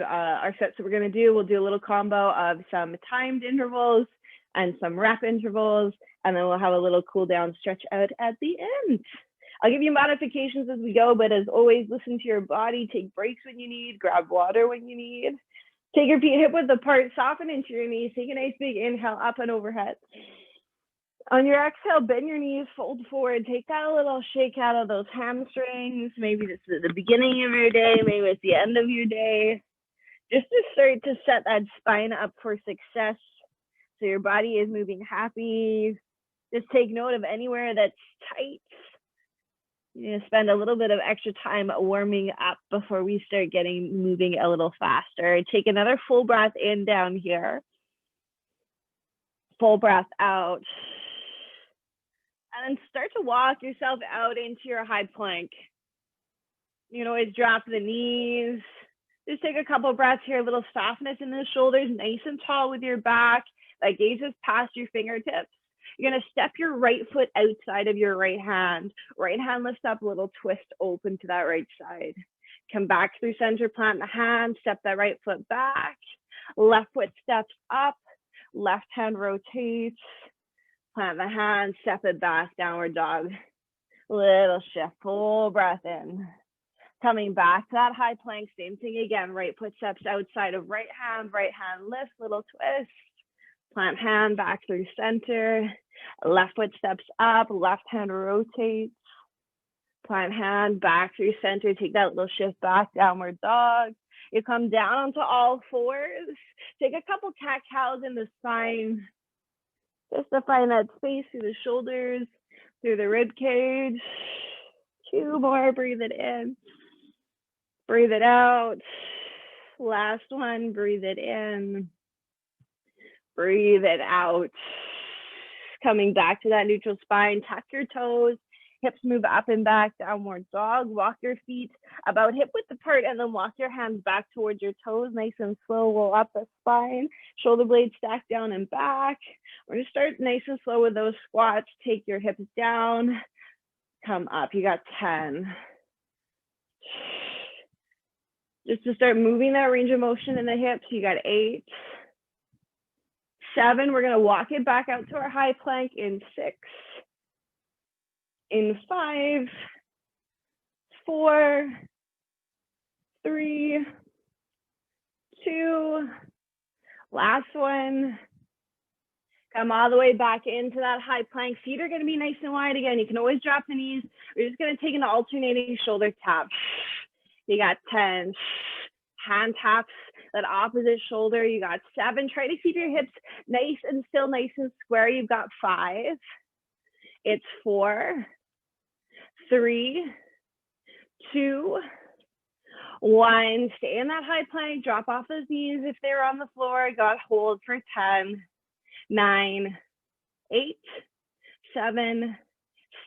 our sets that we're going to do, we'll do a little combo of some timed intervals and some rep intervals, and then we'll have a little cool down stretch out at the end. I'll give you modifications as we go, but as always, listen to your body, take breaks when you need, grab water when you need. Take your feet hip width apart, soften into your knees, take a nice big inhale up and overhead. On your exhale, bend your knees, fold forward, take that little shake out of those hamstrings. Maybe this is the beginning of your day, maybe it's the end of your day. Just to start to set that spine up for success so your body is moving happy. Just take note of anywhere that's tight. You're going to spend a little bit of extra time warming up before we start moving a little faster. Take another full breath in down here. Full breath out. And then start to walk yourself out into your high plank. You can always drop the knees. Just take a couple breaths here, a little softness in the shoulders, nice and tall with your back. That gazes past your fingertips. You're going to step your right foot outside of your right hand. Right hand lifts up, a little twist open to that right side. Come back through center, plant the hand, step that right foot back. Left foot steps up, left hand rotates. Plant the hand, step it back, downward dog. Little shift, full breath in. Coming back to that high plank, same thing again. Right foot steps outside of right hand lifts, little twist. Plant hand back through center. Left foot steps up, left hand rotates. Plant hand back through center. Take that little shift back, downward dog. You come down onto all fours. Take a couple cat-cows in the spine. Just to find that space through the shoulders, through the rib cage. 2 more, breathe it in. Breathe it out. Last one, breathe it in. Breathe it out. Coming back to that neutral spine, tuck your toes, hips move up and back, downward dog. Walk your feet about hip width apart and then walk your hands back towards your toes, nice and slow. Roll up the spine, shoulder blades stack down and back. We're gonna start nice and slow with those squats. Take your hips down, come up. You got 10. Just to start moving that range of motion in the hips, you got 8. 7, we're gonna walk it back out to our high plank in 6. In 5, 4, 3, 2, last one. Come all the way back into that high plank. Feet are gonna be nice and wide again. You can always drop the knees. We're just gonna take an alternating shoulder tap. You got 10. Hand taps that opposite shoulder. You got 7. Try to keep your hips nice and still, nice and square. You've got 5. It's 4, 3, 2, 1. Stay in that high plank. Drop off those knees if they're on the floor. Got hold for 10, 9, 8, 7,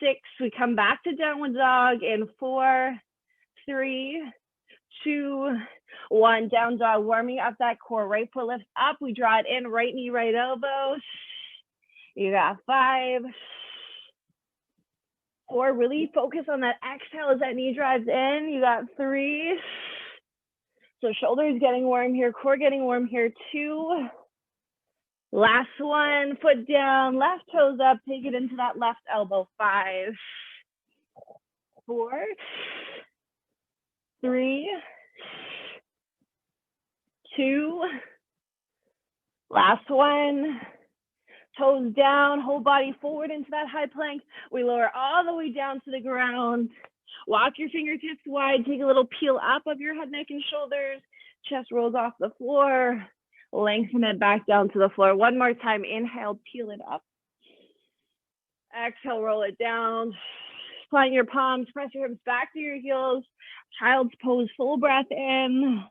6. We come back to downward dog in 4, 3, 2, 1. Down dog, warming up that core. Right foot lifts up. We draw it in. Right knee, right elbow. You got 5, 4. Really focus on that exhale as that knee drives in. You got 3. So shoulders getting warm here, core getting warm here. 2. Last one, foot down, left toes up. Take it into that left elbow. 5, 4, 3, 2, last one. Toes down, whole body forward into that high plank. We lower all the way down to the ground. Walk your fingertips wide. Take a little peel up of your head, neck, and shoulders. Chest rolls off the floor. Lengthen it back down to the floor. One more time. Inhale, peel it up. Exhale, roll it down. Plant your palms, press your hips back to your heels. Child's pose, full breath in.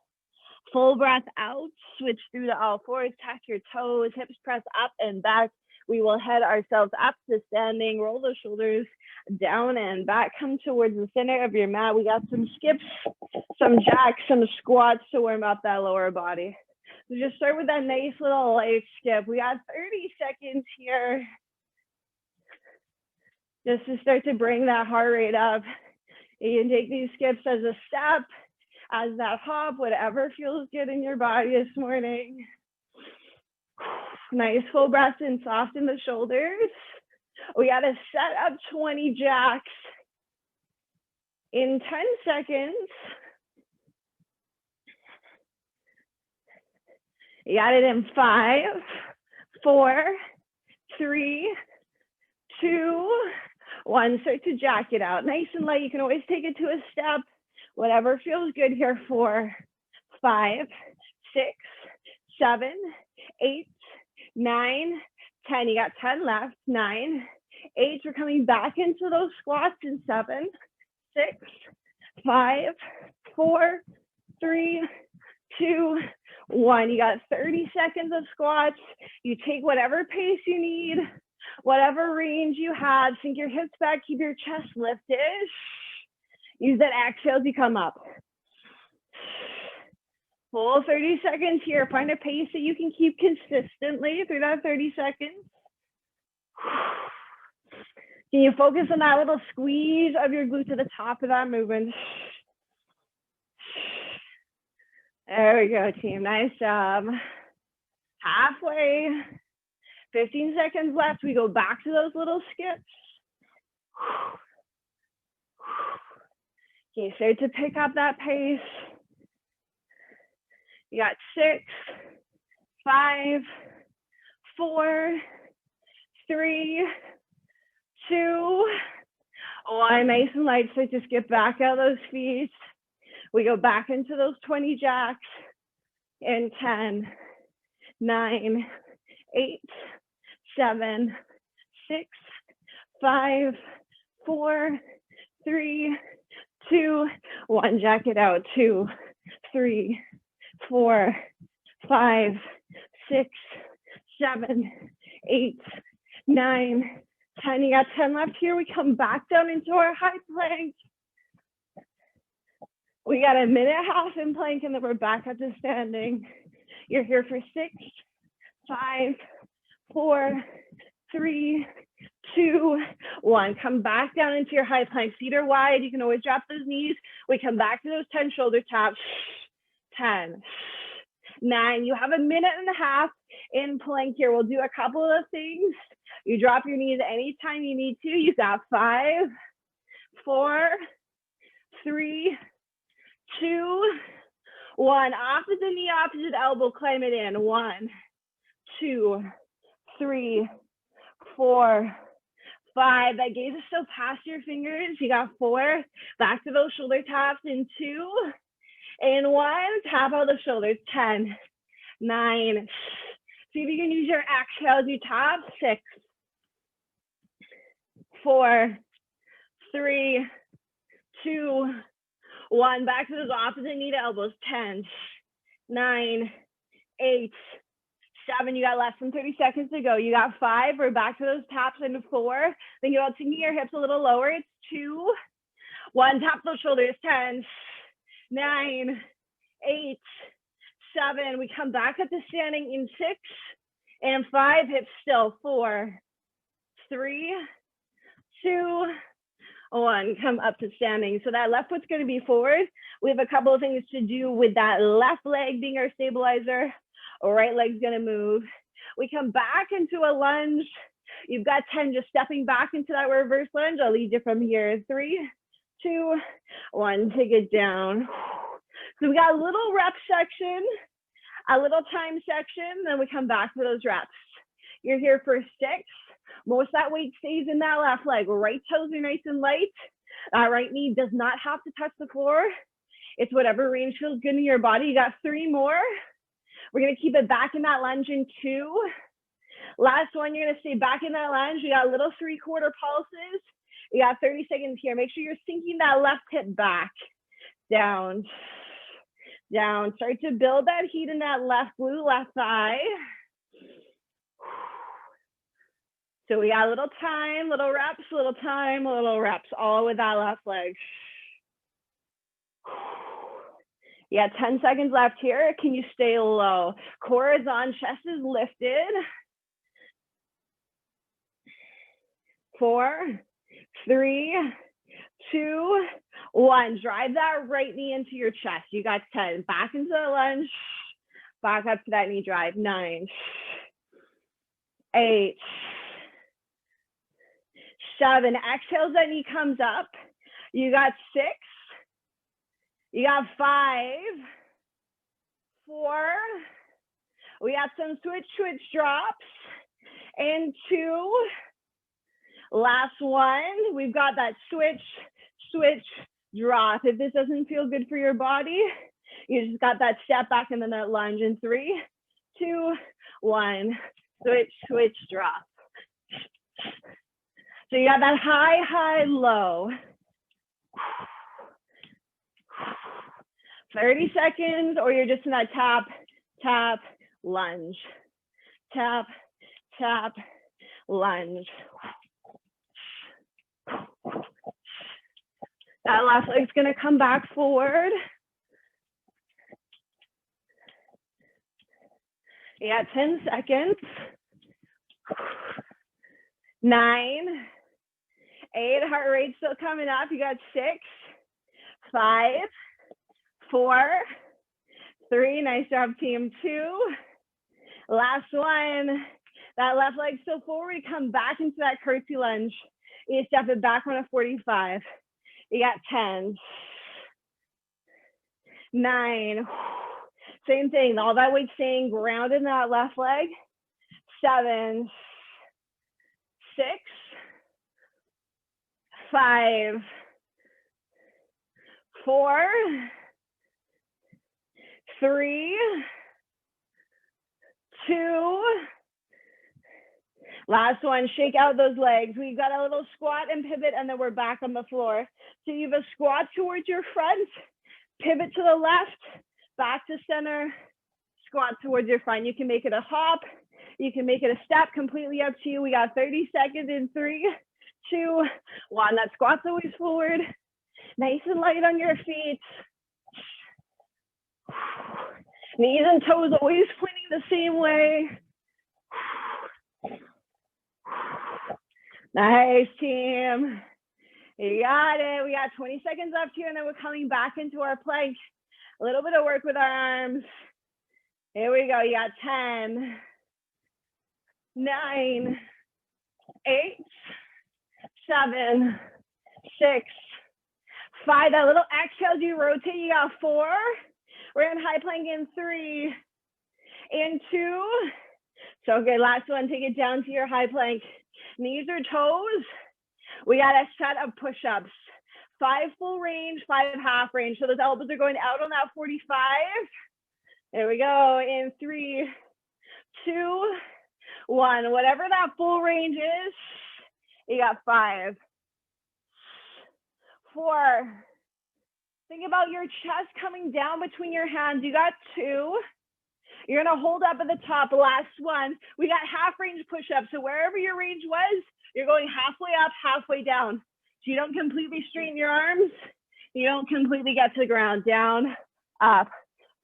Full breath out, switch through to all fours, tuck your toes, hips press up and back. We will head ourselves up to standing, roll the shoulders down and back, come towards the center of your mat. We got some skips, some jacks, some squats to warm up that lower body. So just start with that nice little light skip. We got 30 seconds here. Just to start to bring that heart rate up. You can take these skips as a step, as that hop, whatever feels good in your body this morning. Nice full breath in, soften the shoulders. We got to set up 20 jacks in 10 seconds. You got it in 5, 4, 3, 2, 1. Start to jack it out. Nice and light. You can always take it to a step. Whatever feels good here. 4, 5, 6, 7, 8, 9, 10. You got 10 left. 9, 8. We're coming back into those squats in 7, 6, 5, 4, 3, 2, 1. You got 30 seconds of squats. You take whatever pace you need, whatever range you have. Sink your hips back, keep your chest lifted. Use that exhale as you come up. Full 30 seconds here. Find a pace that you can keep consistently through that 30 seconds. Can you focus on that little squeeze of your glute to the top of that movement? There we go, team. Nice job. Halfway. 15 seconds left. We go back to those little skips. Okay, start to pick up that pace. You got 6, 5, 4, 3, 2, 1. Nice and light. So just get back out of those feet. We go back into those 20 jacks in 10, 9, 8, 7, 6, 5, 4, 3, 2, 1. Jack it out. 2, 3, 4, 5, 6, 7, 8, 9, 10. You got 10 left here. We come back down into our high plank. We got a minute half in plank and then we're back up to standing. You're here for 6, 5, 4, 3, 2, 1. Come back down into your high plank. Feet are wide. You can always drop those knees. We come back to those 10 shoulder taps. 10, 9. You have a minute and a half in plank here. We'll do a couple of things. You drop your knees anytime you need to. You got 5, 4, 3, 2, 1. Opposite knee, opposite elbow. Climb it in. 1, 2, 3, 4, 5. That gaze is still past your fingers. You got 4. Back to those shoulder taps in 2 and 1. Tap out the shoulders. 10, 9. See if you can use your exhale as you tap. 6, 4, 3, 2, 1. Back to those opposite knee to elbows. 10, 9, 8, 7. You got less than 30 seconds to go. You got 5. We're back to those taps into 4. Think about taking your hips a little lower. It's 2, 1. Tap those shoulders. 10, 9, 8, 7. We come back up to standing in 6 and 5. Hips still. 4, 3, 2, 1. Come up to standing. So that left foot's going to be forward. We have a couple of things to do with that left leg being our stabilizer. Right leg's going to move. We come back into a lunge. You've got 10 just stepping back into that reverse lunge. I'll lead you from here. 3, 2, 1. Take it down. So we got a little rep section, a little time section, then we come back to those reps. You're here for 6. Most of that weight stays in that left leg. Right toes are nice and light. Right knee does not have to touch the floor. It's whatever range feels good in your body. You got 3 more. We're going to keep it back in that lunge in 2. Last one, you're going to stay back in that lunge. We got little 3/4 pulses. You got 30 seconds here. Make sure you're sinking that left hip back. Down, down. Start to build that heat in that left glute, left thigh. So we got a little time, little reps, little time, little reps, all with that left leg. You got 10 seconds left here. Can you stay low? Core is on, chest is lifted. 4, 3, 2, 1. Drive that right knee into your chest. You got 10. Back into the lunge. Back up to that knee drive. 9, 8, 7. Exhale as that knee comes up. You got 6. You got 5, 4. We got some switch drops. And 2. Last one. We've got that switch drop. If this doesn't feel good for your body, you just got that step back and then that lunge in 3, 2, 1. Switch drop. So you got that high, low. 30 seconds, or you're just in that tap, lunge. Tap, lunge. That last leg's gonna come back forward. You got 10 seconds. 9, 8, heart rate still coming up. You got 6, 5, 4, 3, nice job team. 2, last one. That left leg still forward, come back into that curtsy lunge. You step it back on a 45. You got 10, 9, same thing, all that weight staying grounded in that left leg. 7, 6, 5, 4, 3, 2, last one. Shake out those legs. We've got a little squat and pivot, and then we're back on the floor. So you have a squat towards your front, pivot to the left, back to center, squat towards your front. You can make it a hop. You can make it a step, completely up to you. We got 30 seconds in 3, 2, 1. That squat's always forward. Nice and light on your feet. Knees and toes always pointing the same way. Nice, team. You got it. We got 20 seconds left here, and then we're coming back into our plank. A little bit of work with our arms. Here we go. You got 10, 9, 8, 7, 6, 5. That little exhale as you rotate. You got 4. We're in high plank in 3, and 2. So good. Last one. Take it down to your high plank. Knees or toes. We got a set of push-ups. 5 full range, 5 half range. So those elbows are going out on that 45. There we go. In 3, 2, 1. Whatever that full range is, you got 5, 4. Think about your chest coming down between your hands. You got 2. You're gonna hold up at the top. Last one. We got half range push-ups. So wherever your range was, you're going halfway up, halfway down. So you don't completely straighten your arms. You don't completely get to the ground. Down, up,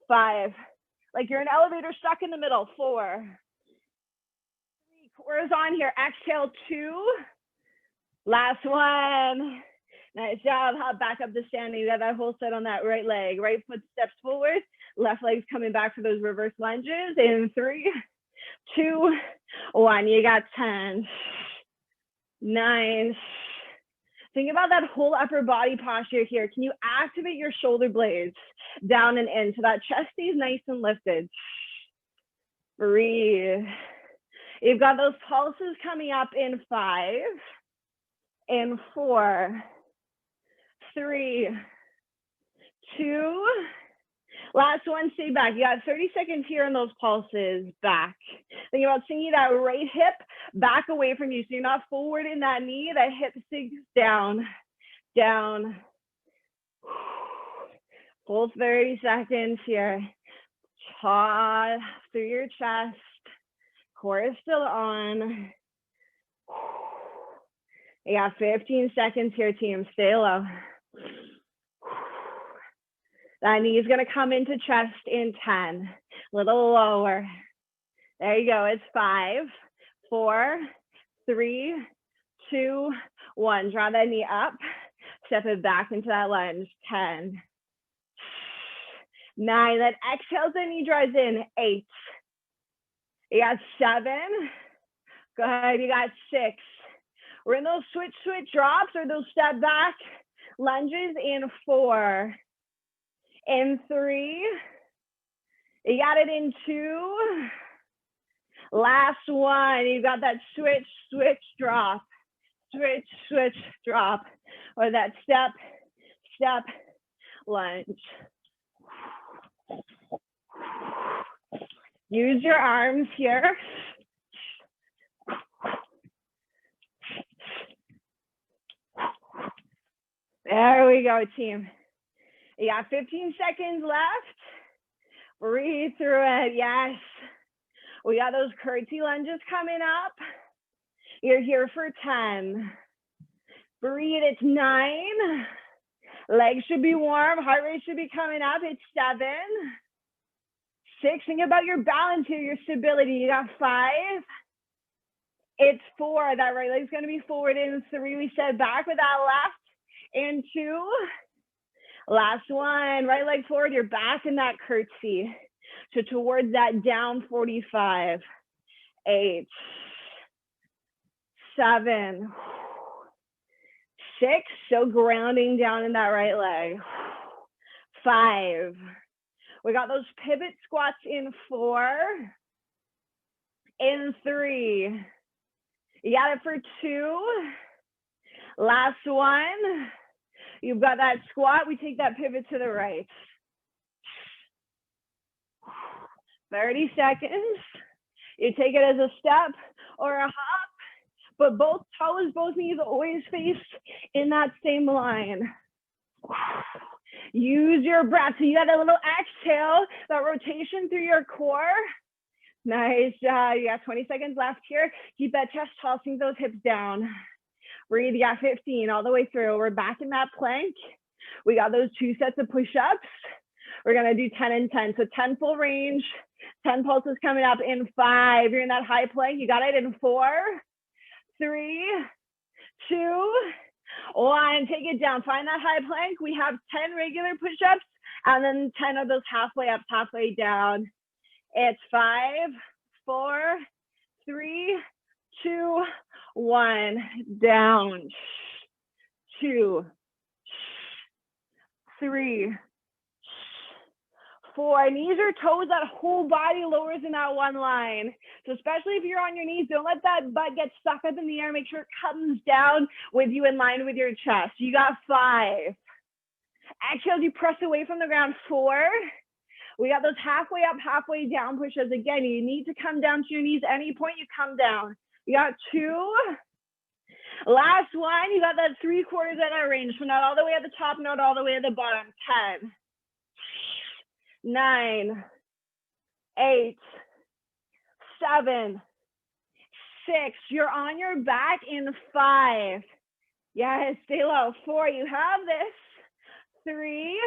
5. Like you're an elevator stuck in the middle. 4. 3. Quarters on here. Exhale, 2. Last one. Nice job. Hop back up to standing. You got that whole set on that right leg. Right foot steps forward. Left leg's coming back for those reverse lunges. In 3, 2, 1. You got 10, 9. Think about that whole upper body posture here. Can you activate your shoulder blades down and in so that chest stays nice and lifted? Breathe. You've got those pulses coming up in 5, in 4, 3, 2. Last one, stay back. You got 30 seconds here on those pulses. Back. Think about sinking that right hip back away from you. So you're not forward in that knee. That hip sinks down, down. Full 30 seconds here. Jaw through your chest. Core is still on. You got 15 seconds here, team. Stay low. That knee is going to come into chest in 10. A little lower. There you go. It's 5, 4, 3, 2, 1. Draw that knee up. Step it back into that lunge. 10, 9. Then exhale, the knee drives in. 8. You got 7. Go ahead. You got 6. We're in those switch drops or those step back lunges in 4. In 3. You got it in 2. Last one. You got that switch drop. Switch drop. Or that step lunge. Use your arms here. There we go, team. You got 15 seconds left. Breathe through it. Yes. We got those curtsy lunges coming up. You're here for 10. Breathe. It's 9. Legs should be warm. Heart rate should be coming up. It's 7. 6. Think about your balance here, your stability. You got 5. It's 4. That right leg's going to be forward in 3. We step back with that left. In 2. Last one. Right leg forward. You're back in that curtsy. So towards that down 45. 8. 7. 6. So grounding down in that right leg. 5. We got those pivot squats in 4. In 3. You got it for 2. Last one. You've got that squat. We take that pivot to the right. 30 seconds. You take it as a step or a hop, but both toes, both knees always face in that same line. Use your breath. So you got a little exhale, that rotation through your core. Nice job. You got 20 seconds left here. Keep that chest tall, sink those hips down. Breathe. You got 15 all the way through. We're back in that plank. We got those 2 sets of push-ups. We're going to do 10 and 10. So 10 full range, 10 pulses coming up in 5. You're in that high plank. You got it in 4, 3, 2, 1. Take it down. Find that high plank. We have 10 regular push-ups and then 10 of those halfway up, halfway down. It's 5, 4, 3, 2, 1. Down. 2, 3, 4. Knees or toes, that whole body lowers in that one line. So especially if you're on your knees, don't let that butt get stuck up in the air. Make sure it comes down with you in line with your chest. You got 5. Exhale, you press away from the ground. 4. We got those halfway up, halfway down push-ups. Again, you need to come down to your knees. Any point you come down. You got 2. Last one, you got that 3/4 of that range. So not all the way at the top, not all the way at the bottom. 10, 9, 8, 7, 6. You're on your back in 5. Yes, stay low. 4. You have this. 3,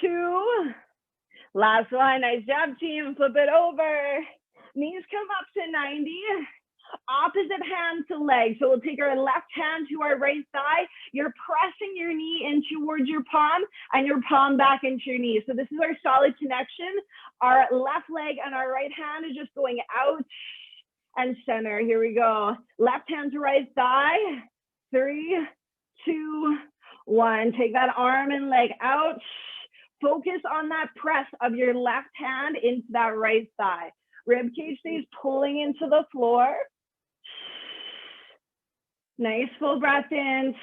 2. Last one. Nice job, team. Flip it over. Knees come up to 90. Opposite hand to leg. So we'll take our left hand to our right thigh. You're pressing your knee in towards your palm and your palm back into your knee. So this is our solid connection. Our left leg and our right hand is just going out and center. Here we go. Left hand to right thigh. 3, 2, 1. Take that arm and leg out. Focus on that press of your left hand into that right thigh. Rib cage stays pulling into the floor. Nice full breath in,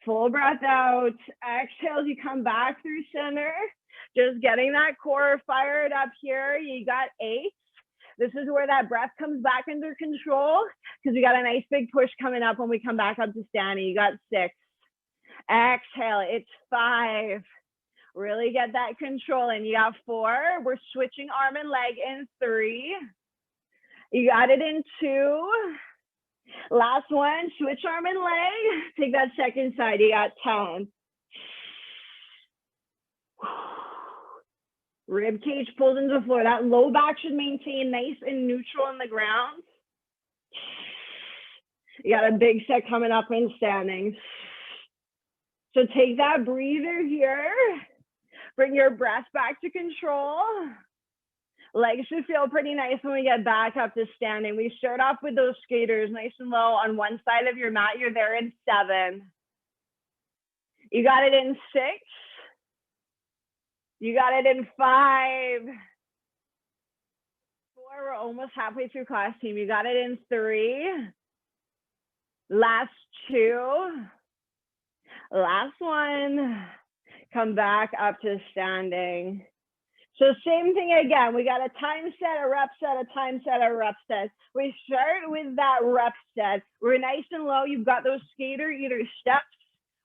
full breath out. Exhale as you come back through center. Just getting that core fired up here. You got 8. This is where that breath comes back under control because we got a nice big push coming up when we come back up to standing. You got 6. Exhale, it's 5. Really get that control in. You got 4. We're switching arm and leg in 3. You got it in 2. Last one, switch arm and leg. Take that second side. You got 10. Rib cage pulls into the floor. That low back should maintain nice and neutral on the ground. You got a big set coming up in standing. So take that breather here. Bring your breath back to control. Legs should feel pretty nice when we get back up to standing. We start off with those skaters nice and low on one side of your mat. You're there in 7. You got it in 6. You got it in 5. 4, we're almost halfway through class, team. You got it in 3. Last 2. Last 1. Come back up to standing. So same thing again. We got a time set, a rep set, a time set, a rep set. We start with that rep set. We're nice and low. You've got those skater either steps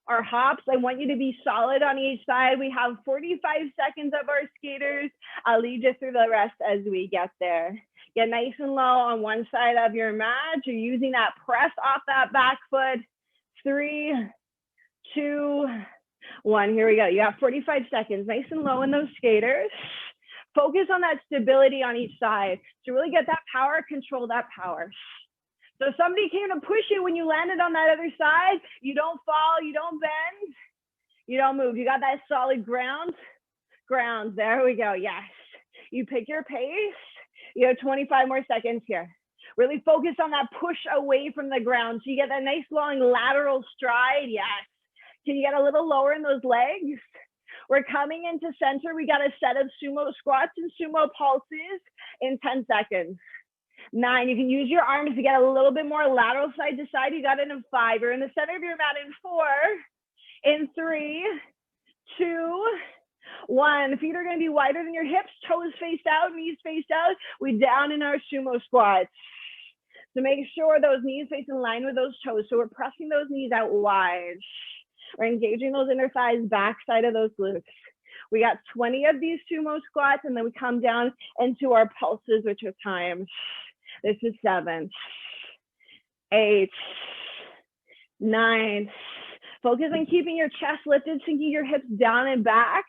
or hops. I want you to be solid on each side. We have 45 seconds of our skaters. I'll lead you through the rest as we get there. Get nice and low on one side of your mat. You're using that press off that back foot. 3, 2, 1. Here we go. You have 45 seconds. Nice and low in those skaters. Focus on that stability on each side to really get that power, control that power. So if somebody came to push you when you landed on that other side, you don't fall, you don't bend, you don't move. You got that solid ground. There we go. Yes. You pick your pace. You have 25 more seconds here. Really focus on that push away from the ground. So you get that nice long lateral stride. Yes. Can you get a little lower in those legs? We're coming into center. We got a set of sumo squats and sumo pulses in 10 seconds. 9, you can use your arms to get a little bit more lateral side to side. You got it in 5. You're in the center of your mat in 4, in 3, 2, 1. Feet are going to be wider than your hips, toes faced out, knees faced out. We down in our sumo squats. So make sure those knees face in line with those toes. So we're pressing those knees out wide. We're engaging those inner thighs, back side of those glutes. We got 20 of these sumo squats, and then we come down into our pulses, which are times. This is 7, 8, 9. Focus on keeping your chest lifted, sinking your hips down and back.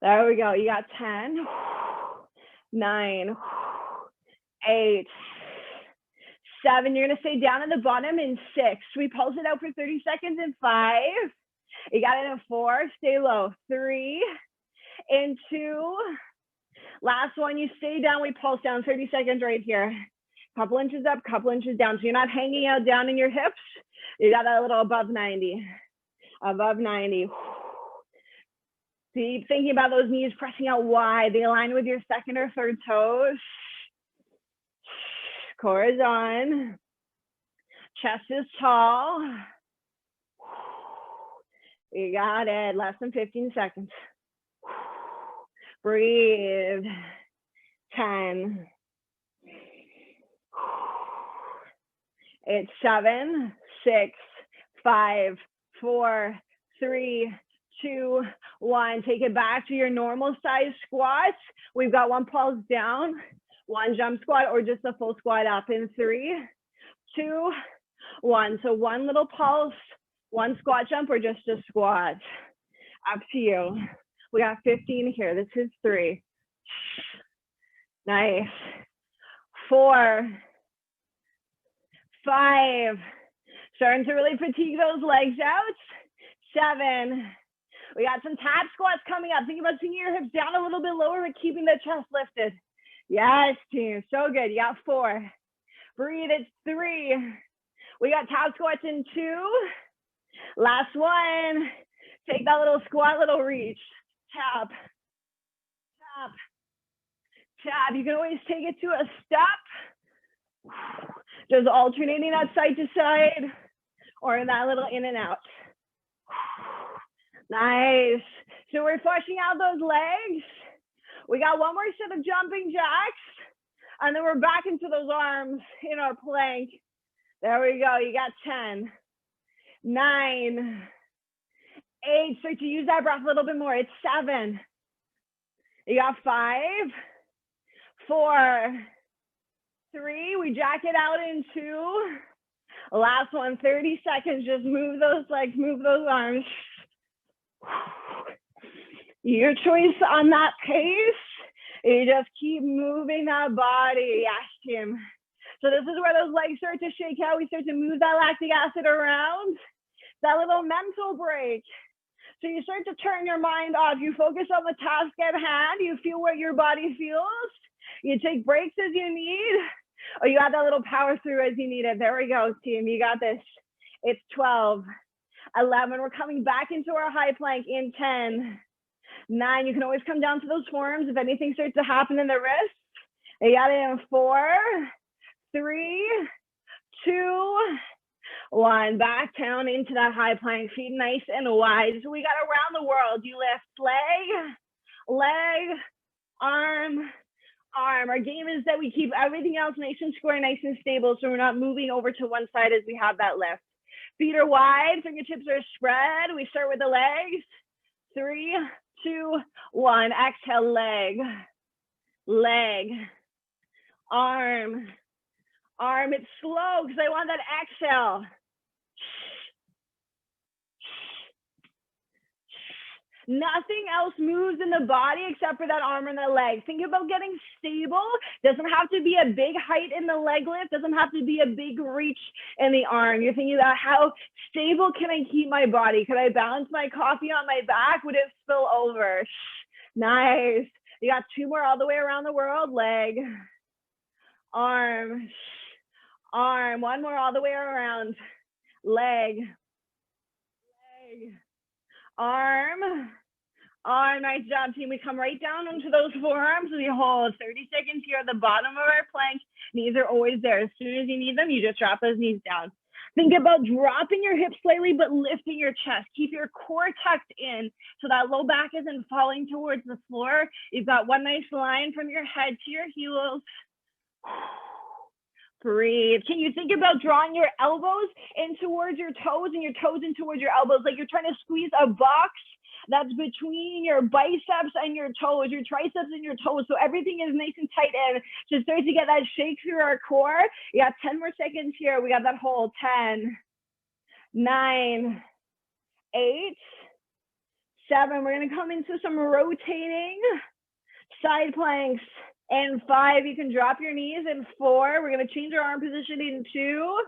There we go. You got 10, 9, 8, 7. You're going to stay down at the bottom in 6. We pulse it out for 30 seconds in 5. You got it in 4. Stay low. 3, in 2. Last one, you stay down. We pulse down 30 seconds right here. Couple inches up, couple inches down. So you're not hanging out down in your hips. You got that little above 90. Above 90. Keep thinking about those knees pressing out wide. They align with your second or third toes. Core is on. Chest is tall. You got it. Less than 15 seconds. Breathe. 10. It's 7, 6, 5, 4, 3, 2, 1. Take it back to your normal size squats. We've got 1 pulse down, 1 jump squat, or just a full squat up in 3, 2, 1. So 1 little pulse, 1 squat jump, or just a squat. Up to you. We got 15 here. This is 3. Nice. 4, 5. Starting to really fatigue those legs out. 7. We got some tap squats coming up. Think about sinking your hips down a little bit lower, but keeping the chest lifted. Yes, team. So good. You got 4. Breathe. It's 3. We got tap squats in 2. Last one. Take that little squat, little reach. Tap, tap, tap. You can always take it to a step. Just alternating that side to side or that little in and out. Nice. So we're flushing out those legs. We got 1 more set of jumping jacks. And then we're back into those arms in our plank. There we go. You got 10, 9, 8. Start to use that breath a little bit more. It's 7. You got 5, 4, 3. We jack it out in 2. Last one, 30 seconds. Just move those legs, move those arms. Your choice on that pace. You just keep moving that body. Yes, Tim. So this is where those legs start to shake out. We start to move that lactic acid around. That little mental break. So you start to turn your mind off. You focus on the task at hand. You feel what your body feels. You take breaks as you need. Or you add that little power through as you need it. There we go, team. You got this. It's 12, 11. We're coming back into our high plank in 10, 9. You can always come down to those forearms if anything starts to happen in the wrists. You got it in 4, 3, 2, 1. Back down into that high plank, feet nice and wide. So we got around the world. You lift leg, leg, arm, arm. Our game is that we keep everything else nice and square, nice and stable, so we're not moving over to one side as we have that lift. Feet are wide, fingertips are spread. We start with the legs. 3, 2, 1. Exhale, leg, leg, arm, arm. It's slow because I want that exhale. Nothing else moves in the body except for that arm and the leg. Think about getting stable. Doesn't have to be a big height in the leg lift. Doesn't have to be a big reach in the arm. You're thinking about how stable can I keep my body? Could I balance my coffee on my back? Would it spill over? Nice. You got 2 more all the way around the world. Leg, arm, arm. 1 more all the way around. Leg, leg, arm, arm. Nice job, team. We come right down into those forearms. We hold 30 seconds here at the bottom of our plank. Knees are always there. As soon as you need them, you just drop those knees down. Think about dropping your hips slightly, but lifting your chest. Keep your core tucked in so that low back isn't falling towards the floor. You've got one nice line from your head to your heels. Breathe. Can you think about drawing your elbows in towards your toes and your toes in towards your elbows, like you're trying to squeeze a box that's between your biceps and your toes, your triceps and your toes, so everything is nice and tight and just start to get that shake through our core. You got 10 more seconds here. We got that hold. 10, 9, 8, 7. We're going to come into some rotating side planks. And 5, you can drop your knees. And 4, we're going to change our arm position in 2,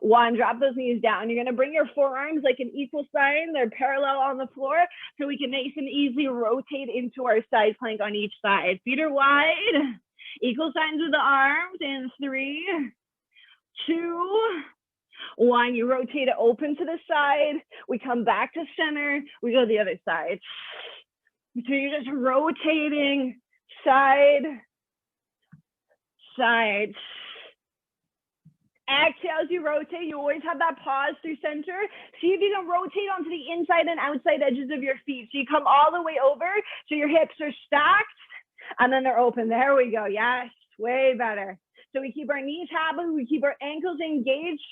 1. Drop those knees down. You're going to bring your forearms like an equal sign. They're parallel on the floor so we can nice and easily rotate into our side plank on each side. Feet are wide. Equal signs with the arms. In 3, 2, 1. You rotate it open to the side. We come back to center. We go the other side. So you're just rotating side, side. Exhale as you rotate. You always have that pause through center. See if you can rotate onto the inside and outside edges of your feet. So you come all the way over, so your hips are stacked, and then they're open. There we go. Yes, way better. So we keep our knees happy. We keep our ankles engaged.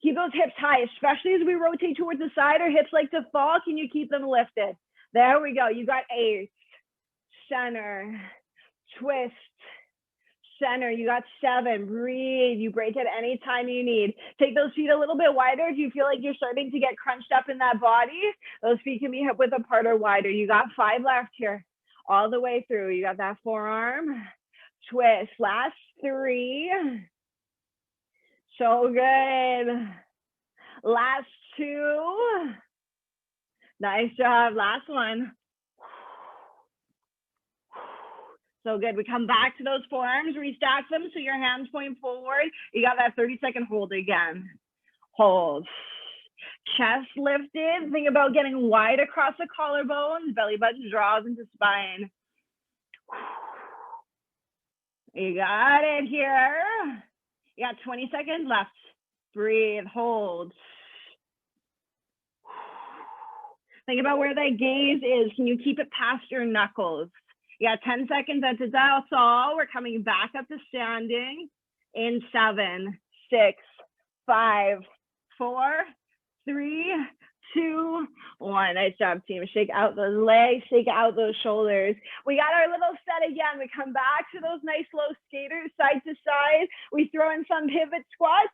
Keep those hips high, especially as we rotate towards the side. Our hips like to fall. Can you keep them lifted? There we go. You got 8. Center, twist, center. You got 7. Breathe. You break it anytime you need. Take those feet a little bit wider if you feel like you're starting to get crunched up in that body. Those feet can be hip width apart or wider. You got 5 left here, all the way through. You got that forearm, twist. Last 3. So good. Last 2. Nice job. Last 1. So good. We come back to those forearms, restack them so your hands point forward. You got that 30-second hold again. Hold. Chest lifted. Think about getting wide across the collarbones. Belly button draws into spine. You got it here. You got 20 seconds left. Breathe. Hold. Think about where that gaze is. Can you keep it past your knuckles? You got 10 seconds. That's all. We're coming back up to standing in 7, 6, 5, 4, 3, 2, 1. Nice job, team. Shake out those legs, shake out those shoulders. We got our little set again. We come back to those nice low skaters, side to side. We throw in some pivot squats.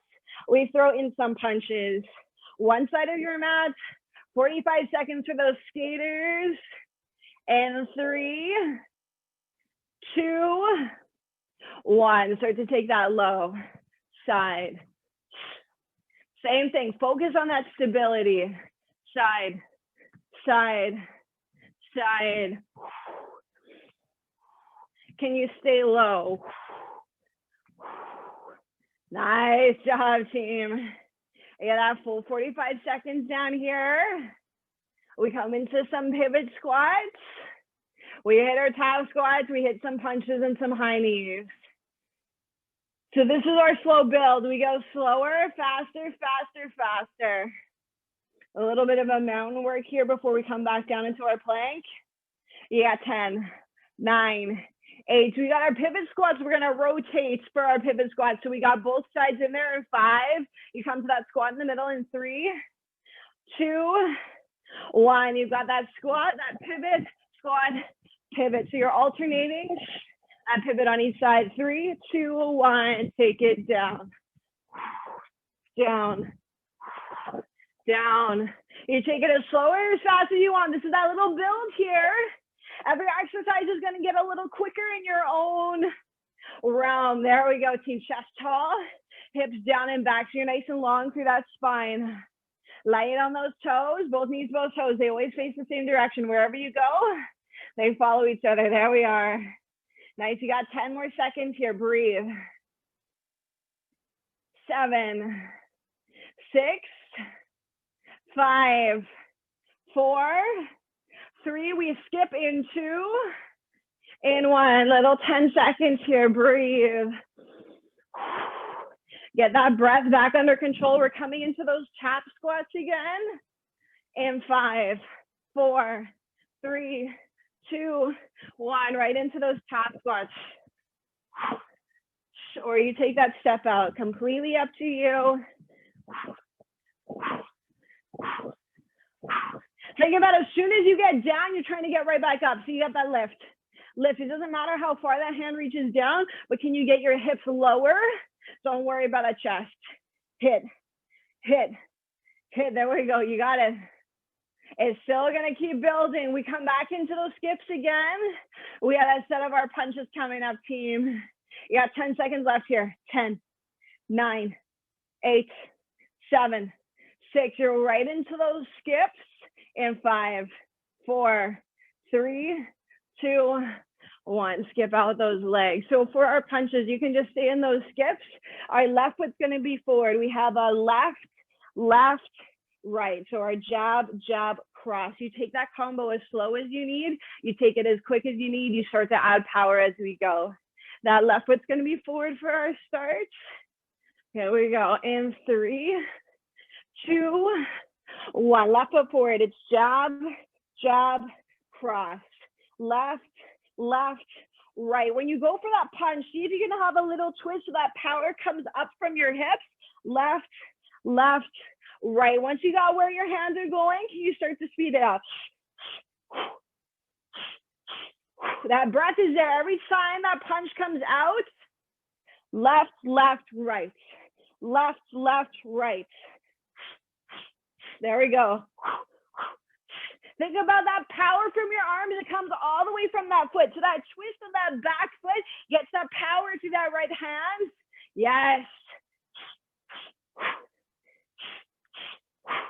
We throw in some punches. One side of your mat, 45 seconds for those skaters. And 3, 2, 1. Start to take that low. side. Same thing, focus on that stability. Side, side, side. Can you stay low? Nice job, team. You got that full 45 seconds down here. We come into some pivot squats. We hit our top squats. We hit some punches and some high knees. So this is our slow build. We go slower, faster, faster, faster. A little bit of a mountain work here before we come back down into our plank. You got 10, 9, 8. So we got our pivot squats. We're gonna rotate for our pivot squats. So we got both sides in there in 5. You come to that squat in the middle in 3, 2, 1. You've got that squat, that pivot, squat, pivot. So you're alternating that pivot on each side. 3, 2, 1. Take it down, down, down. You take it as slower or as fast as you want. This is that little build here. Every exercise is going to get a little quicker in your own realm. There we go, team. Chest tall, hips down and back. So you're nice and long through that spine. Light on those toes, both knees, both toes. They always face the same direction. Wherever you go, they follow each other. There we are. Nice. You got 10 more seconds here. Breathe. 7, 6, 5, 4, 3. We skip in 2, in 1. Little 10 seconds here. Breathe. Get that breath back under control. We're coming into those tap squats again. In 5, 4, 3, 2, 1. Right into those tap squats. Or you take that step out. Completely up to you. Think about as soon as you get down, you're trying to get right back up. So you got that lift. Lift. It doesn't matter how far that hand reaches down, but can you get your hips lower? Don't worry about that chest. Hit, hit, hit. There we go. You got it. It's still going to keep building. We come back into those skips again. We have a set of our punches coming up, team. You got 10 seconds left here. 10, 9, 8, 7, 6. You're right into those skips. In 5, 4, 3, 2, 1. Skip out those legs. So for our punches, you can just stay in those skips. Our left foot's going to be forward. We have a left, left, right. So our jab, jab, cross. You take that combo as slow as you need. You take it as quick as you need. You start to add power as we go. That left foot's going to be forward for our start. Here we go. In 3, 2, 1. Left foot forward. It's jab, jab, cross. Left, left, right. When you go for that punch, see if you're going to have a little twist so that power comes up from your hips. Left, left, right. Once you got where your hands are going, you start to speed it up. That breath is there. Every time that punch comes out, left, left, right. Left, left, right. There we go. Think about that power from your arms. It comes all the way from that foot. So that twist of that back foot gets that power to that right hand. Yes.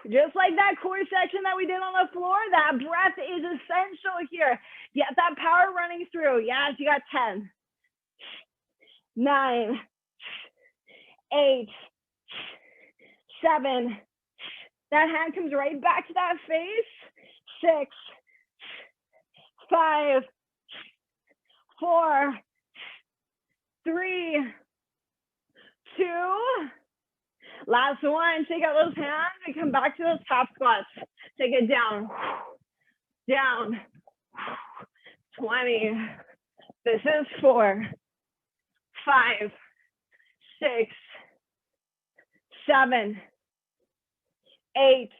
Just like that core section that we did on the floor, that breath is essential here. Get that power running through. Yes, you got 10, 9, 8, 7. That hand comes right back to that face. 6, 5, 4, 3, 2. Last one. Take out those hands and come back to those top squats. Take it down, down. 20. This is 4, 5, 6, 7, 8,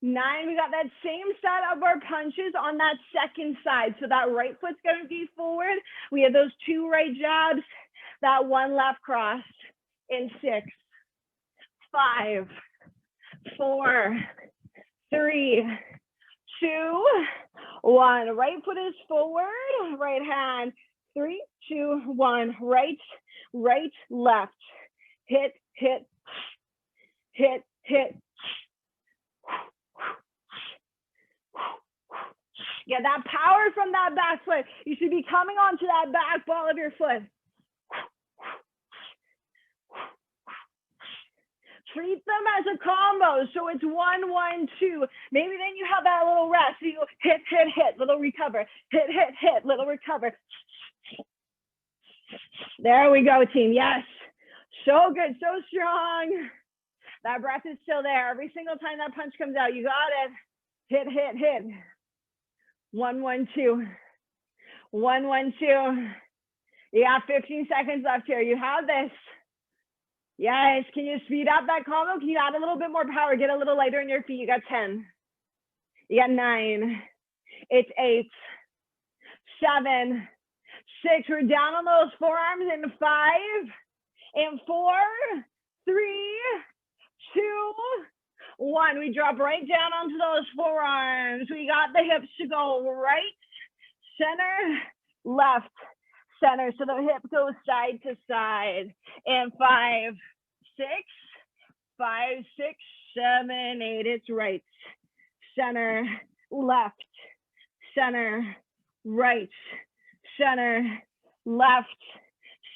9. We got that same set of our punches on that second side. So that right foot's going to be forward. We have those 2 right jabs, that 1 left cross. In 6, 5, 4, 3, 2, 1. Right foot is forward, right hand 3, 2, 1. Right, right, left. Hit, hit, hit, hit. Get that power from that back foot. You should be coming onto that back ball of your foot. Treat them as a combo. So it's 1, 1, 2. Maybe then you have that little rest. So you hit, hit, hit, little recover. Hit, hit, hit, little recover. There we go, team. Yes. So good, so strong. That breath is still there. Every single time that punch comes out, you got it. Hit, hit, hit. 1, 1, 2. 1, 1, 2. You got 15 seconds left here. You have this. Yes. Can you speed up that combo? Can you add a little bit more power? Get a little lighter in your feet. You got 10. You got 9. It's 8. 7. 6. We're down on those forearms in 5. In 4. 3. 2. 1. We drop right down onto those forearms. We got the hips to go right, center, left, center. So the hip goes side to side. And 5, 6, 5, 6, 7, 8. It's right, center, left, center, right, center, left,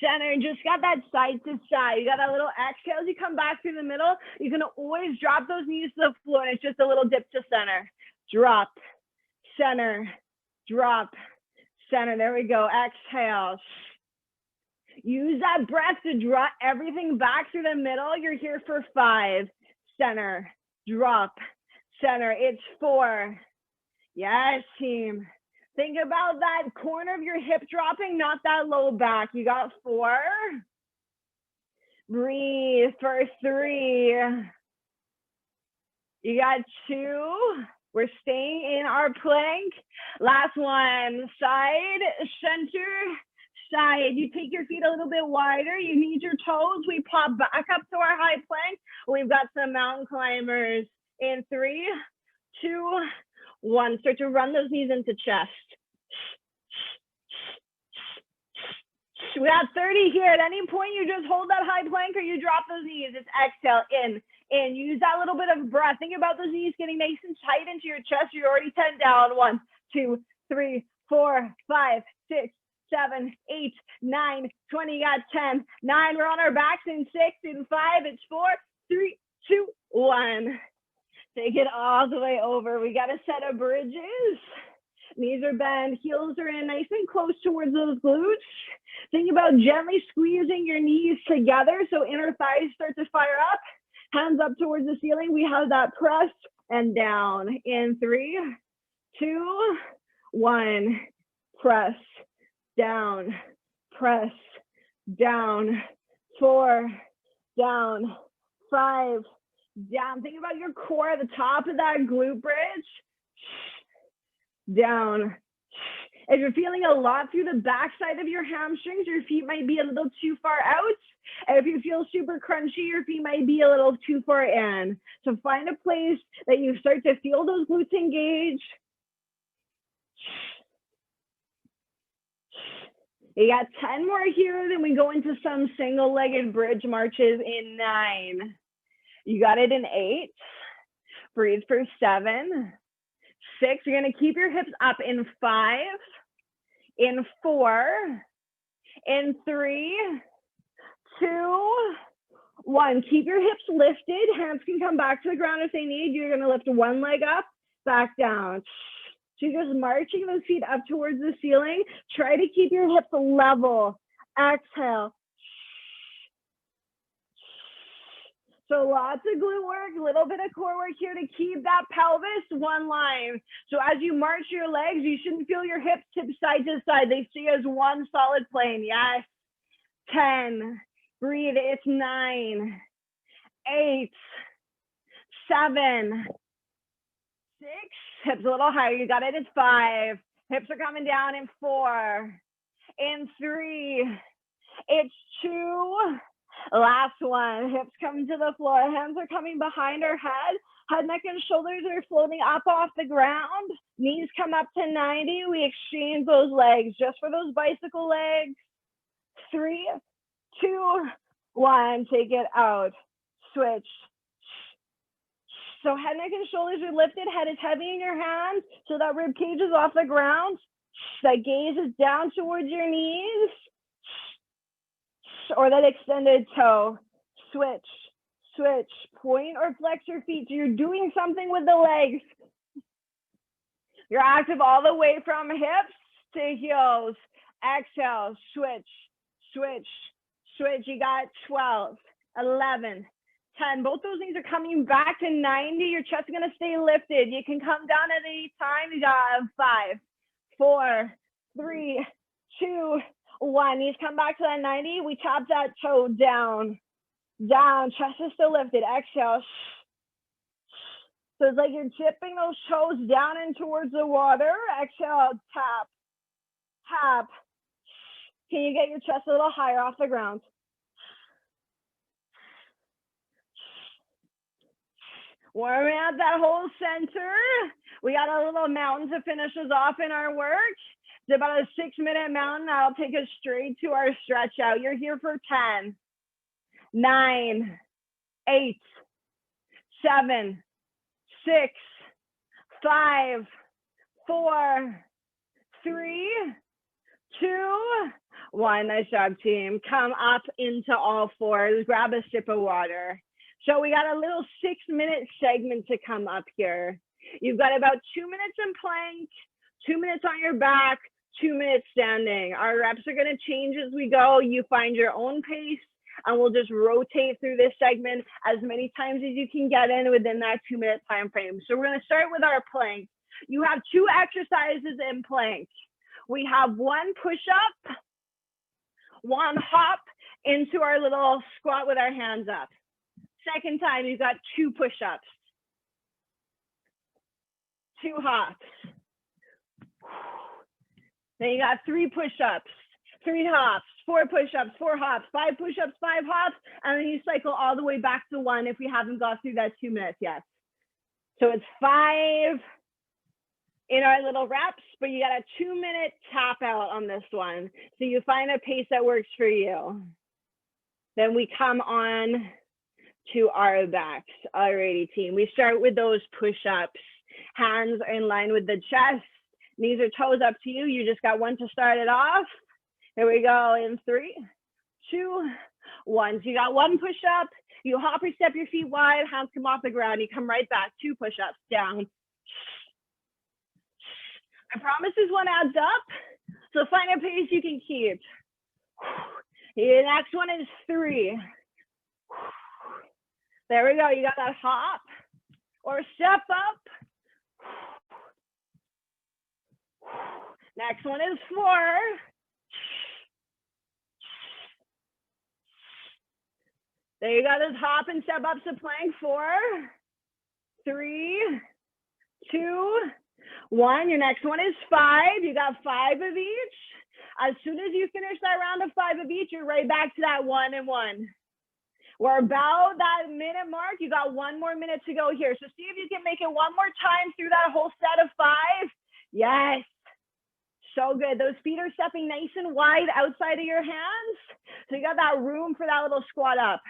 center. Just got that side to side. You got that little exhale as you come back through the middle. You can always drop those knees to the floor, and it's just a little dip to center. Drop, center, drop, center. There we go. Exhale. Use that breath to draw everything back through the middle. You're here for 5. Center, drop, center. It's 4. Yes, team. Think about that corner of your hip dropping, not that low back. You got 4. Breathe for 3. You got 2. We're staying in our plank. Last one. Side, center, side. You take your feet a little bit wider. You need your toes. We pop back up to our high plank. We've got some mountain climbers. In 3, 2, 1. Start to run those knees into chest. We got 30 here. At any point, you just hold that high plank or you drop those knees. It's exhale, in. Use that little bit of breath. Think about those knees getting nice and tight into your chest. You're already 10 down. 1, 2, 3, 4, 5, 6, 7, 8, 9, 20. You got 10, 9. We're on our backs in 6, in 5. It's 4, 3, 2, 1. Take it all the way over. We got a set of bridges. Knees are bent, heels are in nice and close towards those glutes. Think about gently squeezing your knees together so inner thighs start to fire up. Hands up towards the ceiling. We have that press and down. In 3, 2, 1. Press, down, press, down. 4, down, 5, down. Think about your core at the top of that glute bridge. Down. If you're feeling a lot through the backside of your hamstrings, your feet might be a little too far out. And if you feel super crunchy, your feet might be a little too far in. So find a place that you start to feel those glutes engage. You got 10 more here, then we go into some single-legged bridge marches in 9. You got it in 8. Breathe for 7. 6. You're going to keep your hips up in 5. In 4. In 3, 2, 1. Keep your hips lifted. Hands can come back to the ground if they need. You're going to lift one leg up, back down. So you're just marching those feet up towards the ceiling. Try to keep your hips level. Exhale. So lots of glute work, a little bit of core work here to keep that pelvis one line. So as you march your legs, you shouldn't feel your hips tip side to side. They stay as one solid plane. Yes. 10. Breathe. It's 9. 8. 7. 6. Hips a little higher. You got it. It's 5. Hips are coming down in 4. In 3. It's 2. Last one. Hips coming to the floor. Hands are coming behind our head. Head, neck, and shoulders are floating up off the ground. Knees come up to 90. We exchange those legs just for those bicycle legs. 3, 2, 1. Take it out. Switch. So head, neck, and shoulders are lifted. Head is heavy in your hands. So that rib cage is off the ground. That gaze is down towards your knees. Or that extended toe. Switch. Switch. Point or flex your feet. So you're doing something with the legs. You're active all the way from hips to heels. Exhale. Switch. Switch. Switch. You got 12, 11, 10. Both those knees are coming back to 90. Your chest is going to stay lifted. You can come down at any time. You got 5, 4, 3, 2, 1. Knees come back to that 90. We tap that toe down. Down. Chest is still lifted. Exhale. So it's like you're tipping those toes down and towards the water. Exhale. Tap. Tap. Can you get your chest a little higher off the ground? Warming up that whole center. We got a little mountain to finish us off in our work. It's about a 6-minute mountain. That'll take us straight to our stretch out. You're here for 10, 9, 8, 7, 6, 5, 4, 3, 2, 1. Nice job, team. Come up into all fours. Grab a sip of water. So we got a little 6-minute segment to come up here. You've got about 2 minutes in plank, 2 minutes on your back, 2 minutes standing. Our reps are going to change as we go. You find your own pace, and we'll just rotate through this segment as many times as you can get in within that 2-minute time frame. So we're going to start with our plank. You have 2 exercises in plank. We have 1 push-up, 1 hop into our little squat with our hands up. Second time, you've got 2 push-ups, 2 hops. Then you got 3 push-ups, 3 hops, 4 push-ups, 4 hops, 5 push-ups, 5 hops, and then you cycle all the way back to 1 if we haven't got through that 2 minutes yet. So it's 5 in our little reps, but you got a 2-minute tap out on this one. So you find a pace that works for you. Then we come on to our backs. Alrighty, team. We start with those push-ups. Hands are in line with the chest. Knees or toes up to you. You just got 1 to start it off. Here we go in 3, 2, 1. So you got 1 push-up. You hop or step your feet wide. Hands come off the ground. You come right back. 2 push-ups down. I promise this one adds up. So find a pace you can keep. The next one is 3. There we go. You got that hop or step up. Next one is 4. There you go. This hop and step up to plank. 4, 3, 2, 1. Your next one is 5. You got 5 of each. As soon as you finish that round of 5 of each, you're right back to that 1 and 1. We're about that minute mark. You got 1 more minute to go here. So see if you can make it 1 more time through that whole set of 5. Yes. So good. Those feet are stepping nice and wide outside of your hands. So you got that room for that little squat up.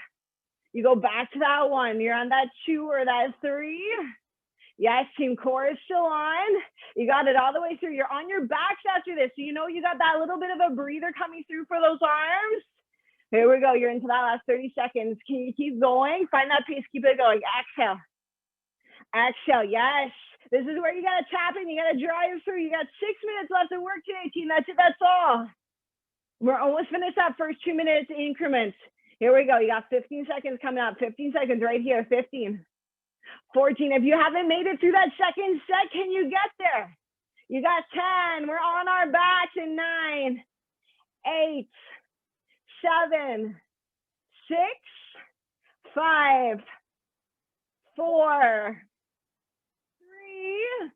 You go back to that 1. You're on that 2 or that 3. Yes, team core is still on. You got it all the way through. You're on your backs after this. So you know you got that little bit of a breather coming through for those arms. Here we go. You're into that last 30 seconds. Can you keep going? Find that pace. Keep it going. Exhale. Exhale. Yes. This is where you got to tap in. You got to drive through. You got 6 minutes left to work today, team. That's it. That's all. We're almost finished that first 2 minutes increments. Here we go. You got 15 seconds coming up. 15 seconds right here. 15. 14. If you haven't made it through that second set, can you get there? You got 10. We're on our backs in 9, 8, 7, 6, 5, 4, 3,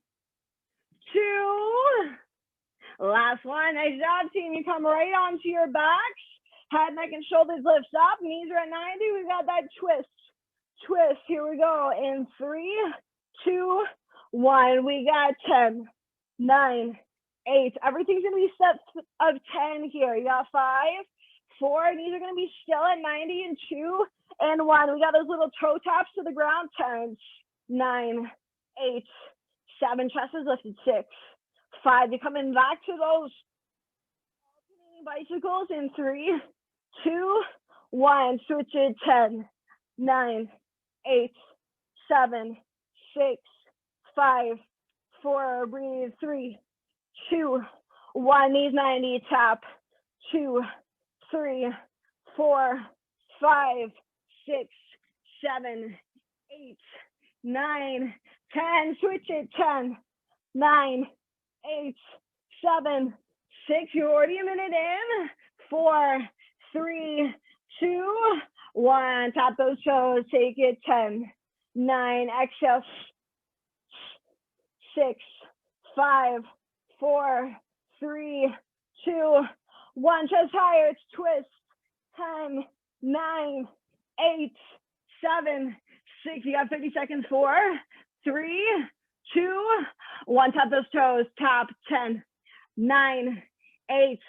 2. Last one. Nice job, team. You come right onto your backs. Head, neck, and shoulders lifts up. Knees are at 90. We've got that twist. twist. Here we go. In 3, 2, 1. We got 10, 9, 8. Everything's gonna be sets of 10 here. You got 5, 4. Knees are gonna be still at 90 and 2 and 1. We got those little toe taps to the ground. 10, 9, 8, 7. Chest is lifted. 6, 5. You're coming back to those bicycles in 3, 2, 1. Switch it. 10, 9, 8, 7, 6, 5, 4. Breathe. 3, 2, 1. Knees 90. Tap. 2, 3, 4, 5, 6, 7, 8, 9, 10. Switch it. 10, 9, 8, 7, 6. You're already a minute in. 4, 3, 2, 1. Tap those toes. Take it. 10, 9. Exhale. 6, 5, 4, 3, 2, 1. Chest higher. It's twist. 10, 9, 8, 7, 6. You got 50 seconds. 4, 3, 2, 1. Tap those toes. Tap. 10, 9, 8,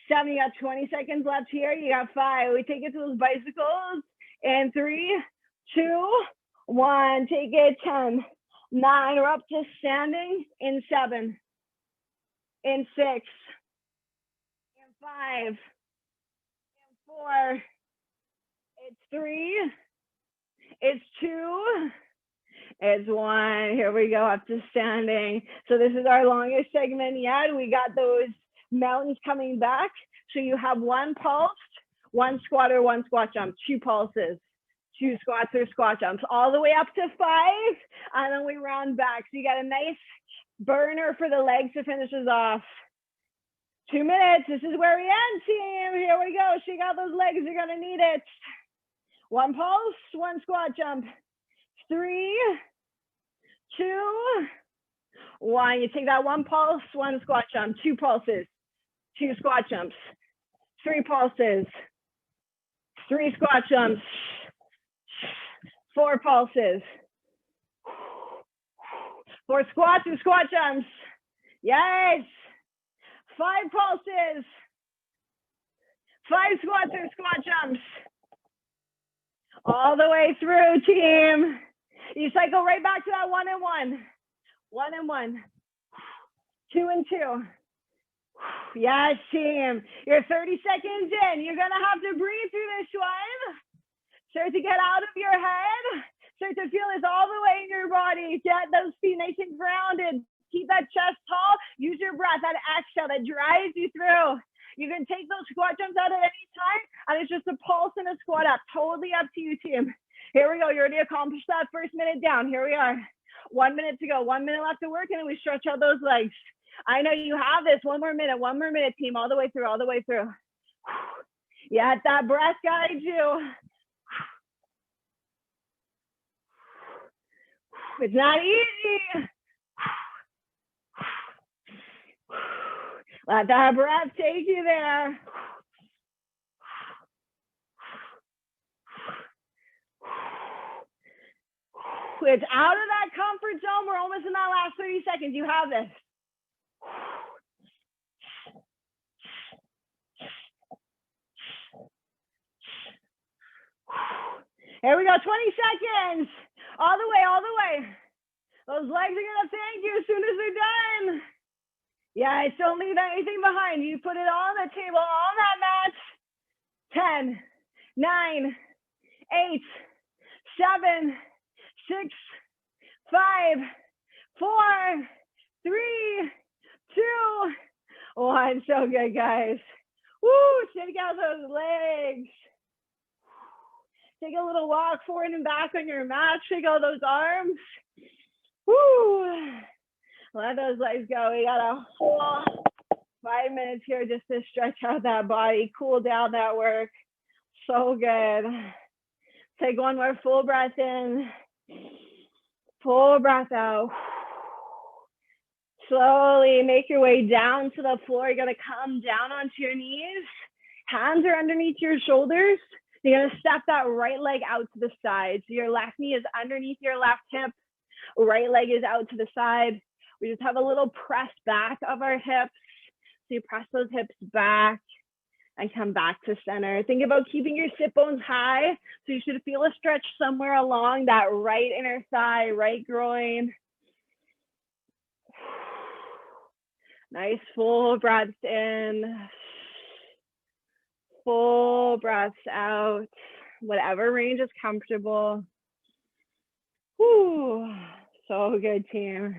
7. You got 20 seconds left here. You got 5. We take it to those bicycles. And 3, 2, 1. Take it. 10, 9. We're up to standing. In 7, in 6, in 5, in 4. It's 3. It's 2. It's 1. Here we go, up to standing. So this is our longest segment yet. We got those mountains coming back. So you have 1 pulse, 1 squat or 1 squat jump, 2 pulses, 2 squats or squat jumps, all the way up to 5. And then we round back. So you got a nice burner for the legs to finish us off. 2 minutes. This is where we end, team. Here we go. Shake out those legs. You're going to need it. 1 pulse, 1 squat jump. 3, 2, 1. You take that 1 pulse, 1 squat jump. 2 pulses, 2 squat jumps. 3 pulses, 3 squat jumps. 4 pulses. 4 squats and squat jumps. Yes. 5 pulses. 5 squats or squat jumps. All the way through, team. You cycle right back to that 1 and 1. 1 and 1. 2 and 2. Yes, team. You're 30 seconds in. You're going to have to breathe through this one. Start to get out of your head. Start to feel this all the way in your body. Get those feet nice and grounded. Keep that chest tall. Use your breath, that exhale that drives you through. You can take those squat jumps out at any time, and it's just a pulse and a squat up. Totally up to you, team. Here we go. You already accomplished that first minute down. Here we are. 1 minute to go. 1 minute left to work, and then we stretch out those legs. I know you have this. 1 more minute. 1 more minute, team. All the way through. All the way through. Yeah, let that breath guide you. It's not easy. Let that breath take you there. It's out of that comfort zone. We're almost in that last 30 seconds. You have this. Here we go, 20 seconds. All the way, all the way. Those legs are gonna thank you as soon as they're done. Yeah, don't leave anything behind. You put it on the table, on that mat. 10, 9, 8, 7, 6, 5, 4, 3, 2, 1. So good, guys. Woo, shake out those legs. Take a little walk forward and back on your mat. Shake out those arms. Woo. Let those legs go. We got a whole 5 minutes here just to stretch out that body, cool down that work. So good. Take one more full breath in. Full breath out. Slowly make your way down to the floor. You're going to come down onto your knees. Hands are underneath your shoulders. You're gonna step that right leg out to the side. So your left knee is underneath your left hip, right leg is out to the side. We just have a little press back of our hips. So you press those hips back and come back to center. Think about keeping your sit bones high. So you should feel a stretch somewhere along that right inner thigh, right groin. Nice full breaths in, full breaths out, whatever range is comfortable. Whew. So good, team.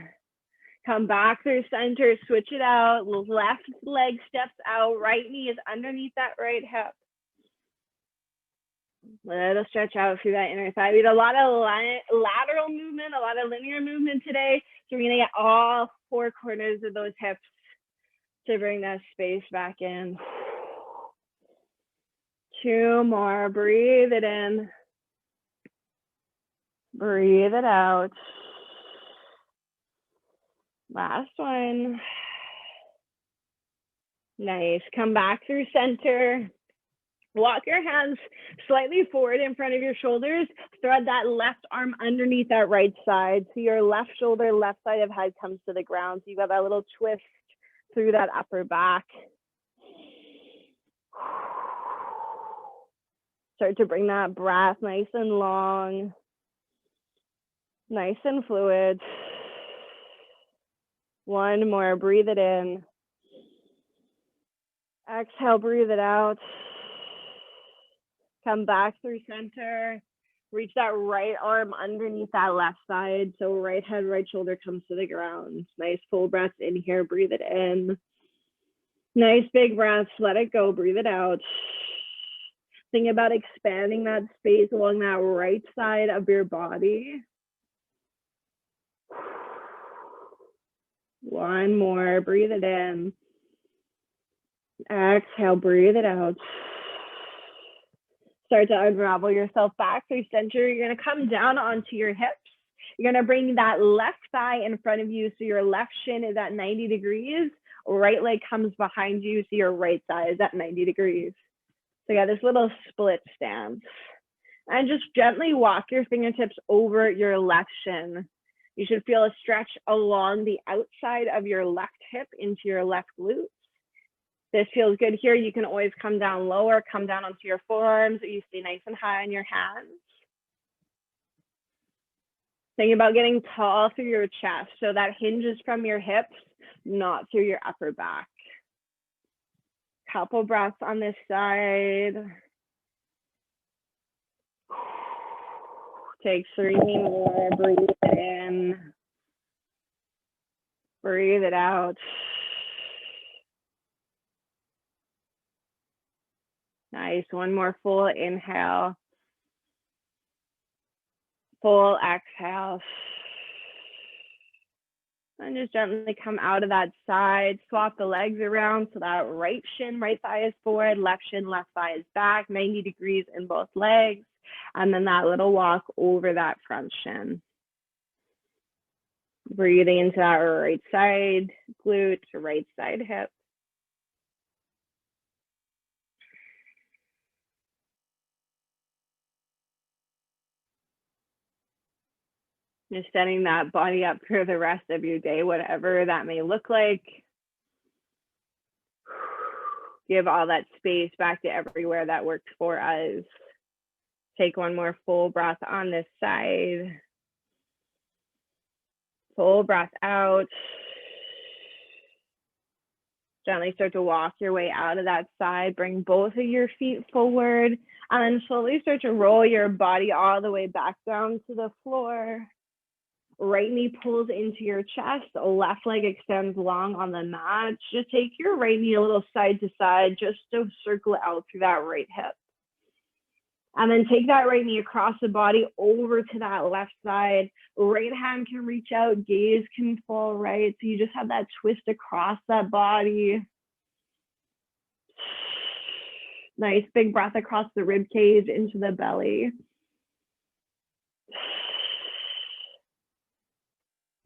Come back through center, switch it out. Left leg steps out, right knee is underneath that right hip. Little stretch out through that inner thigh. We had a lot of lateral movement, a lot of linear movement today. So we're gonna get all four corners of those hips to bring that space back in. 2 more, breathe it in. Breathe it out. Last one. Nice. Come back through center. Walk your hands slightly forward in front of your shoulders. Thread that left arm underneath that right side. So your left shoulder, left side of head comes to the ground. So you got that little twist through that upper back. Start to bring that breath nice and long, nice and fluid. One more, breathe it in. Exhale, breathe it out. Come back through center. Reach that right arm underneath that left side. So right head, right shoulder comes to the ground. Nice full breath in here, breathe it in. Nice big breaths, let it go, breathe it out. Think about expanding that space along that right side of your body. One more, breathe it in. Exhale, breathe it out. Start to unravel yourself back through center. You're gonna come down onto your hips. You're gonna bring that left thigh in front of you so your left shin is at 90 degrees. Right leg comes behind you so your right thigh is at 90 degrees. So yeah, this little split stance. And just gently walk your fingertips over your left shin. You should feel a stretch along the outside of your left hip into your left glute. This feels good here. You can always come down lower, come down onto your forearms, or you stay nice and high on your hands. Think about getting tall through your chest. So that hinges from your hips, not through your upper back. Couple breaths on this side. Take 3 more, breathe it in. Breathe it out. Nice, one more full inhale. Full exhale. And just gently come out of that side, swap the legs around so that right shin, right thigh is forward, left shin, left thigh is back, 90 degrees in both legs. And then that little walk over that front shin. Breathing into that right side glute, right side hip. Just setting that body up for the rest of your day, whatever that may look like. Give all that space back to everywhere that worked for us. Take one more full breath on this side. Full breath out. Gently start to walk your way out of that side. Bring both of your feet forward and then slowly start to roll your body all the way back down to the floor. Right knee pulls into your chest, left leg extends long on the mat. Just take your right knee a little side to side just to circle out through that right hip. And then take that right knee across the body over to that left side. Right hand can reach out, gaze can fall right. So you just have that twist across that body. Nice big breath across the rib cage into the belly.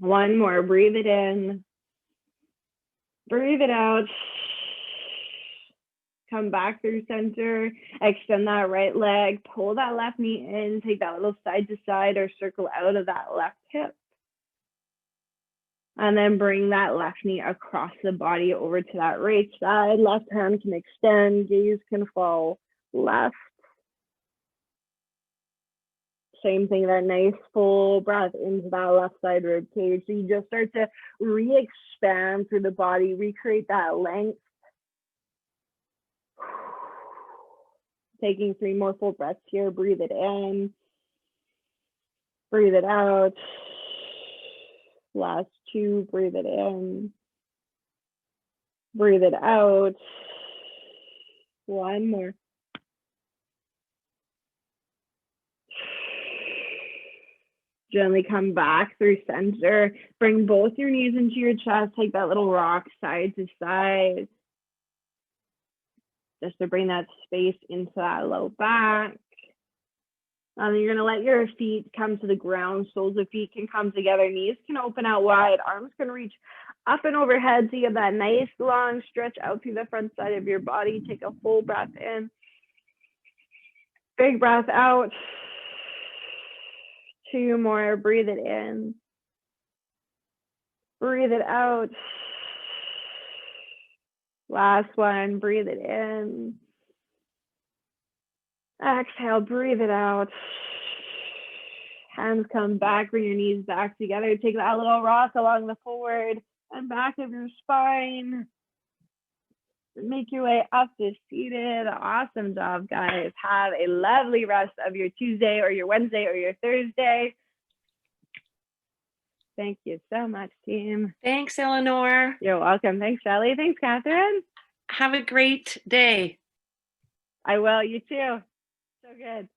One more, breathe it in. Breathe it out. Come back through center, extend that right leg, pull that left knee in, take that little side to side or circle out of that left hip. And then bring that left knee across the body over to that right side. Left hand can extend, gaze can fall left. Same thing, that nice full breath into that left side rib cage. So you just start to re-expand through the body, recreate that length. Taking 3 more full breaths here. Breathe it in. Breathe it out. Last 2, breathe it in. Breathe it out. 1 more. Gently come back through center. Bring both your knees into your chest. Take that little rock side to side. Just to bring that space into that low back. And then you're going to let your feet come to the ground. Soles of feet can come together. Knees can open out wide. Arms can reach up and overhead. So you have that nice long stretch out through the front side of your body. Take a full breath in. Big breath out. 2 more. Breathe it in. Breathe it out. Last one. Breathe it in. Exhale, breathe it out. Hands come back, bring your knees back together. Take that little rock along the forward and back of your spine. Make your way up to seated. Awesome job, guys. Have a lovely rest of your Tuesday or your Wednesday or your Thursday. Thank you so much, team. Thanks, Eleanor. You're welcome. Thanks, Shelly. Thanks, Catherine. Have a great day. I will. You too. So good.